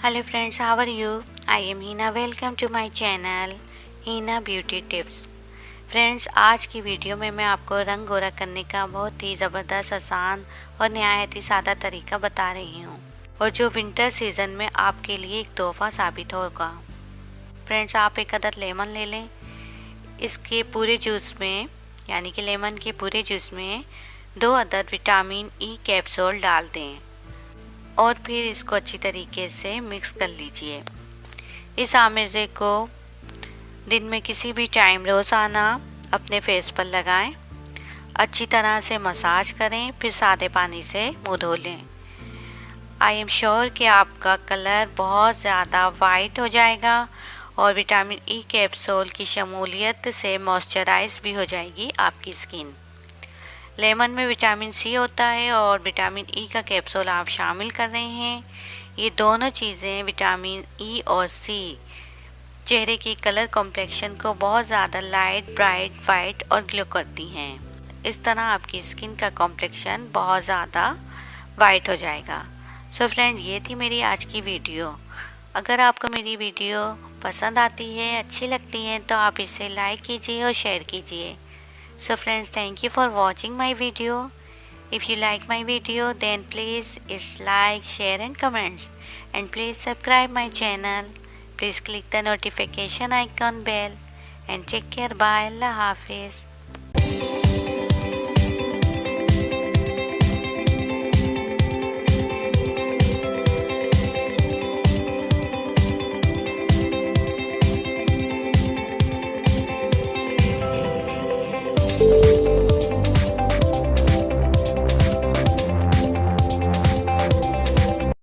Hello friends, how are you? I am Hina. Welcome to my channel Hina Beauty Tips. Friends, आज की video में मैं आपको रंग गोरा करने का बहुत ही ज़बरदस्त, आसान और नहायत ही सादा तरीका बता रही हूँ और जो विंटर सीज़न में आपके लिए एक तोहफा साबित होगा। फ्रेंड्स, आप एक अदद लेमन ले लें। इसके पूरे जूस में यानी कि लेमन के पूरे जूस में 2 अदद विटामिन ई कैप्सूल डाल दें और फिर इसको अच्छी तरीके से मिक्स कर लीजिए। इस आमेज़े को दिन में किसी भी टाइम रोज़ाना अपने फेस पर लगाएं, अच्छी तरह से मसाज करें, फिर सादे पानी से मुंह धो लें। आई एम श्योर कि आपका कलर बहुत ज़्यादा वाइट हो जाएगा और विटामिन ई कैप्सूल की शमूलियत से मॉइस्चराइज भी हो जाएगी आपकी स्किन। लेमन में विटामिन सी होता है और विटामिन ई का कैप्सूल आप शामिल कर रहे हैं। ये दोनों चीज़ें विटामिन ई और सी चेहरे की कलर कॉम्प्लेक्शन को बहुत ज़्यादा लाइट, ब्राइट, वाइट और ग्लो करती हैं। इस तरह आपकी स्किन का कॉम्प्लेक्शन बहुत ज़्यादा वाइट हो जाएगा। सो फ्रेंड, ये थी मेरी आज की वीडियो। अगर आपको मेरी वीडियो पसंद आती है, अच्छी लगती है, तो आप इसे लाइक कीजिए और शेयर कीजिए। So friends, thank you for watching my video. If you like my video, then please like, share and comments. And please subscribe my channel. Please click the notification icon bell. And take care. Bye. Allah Hafiz.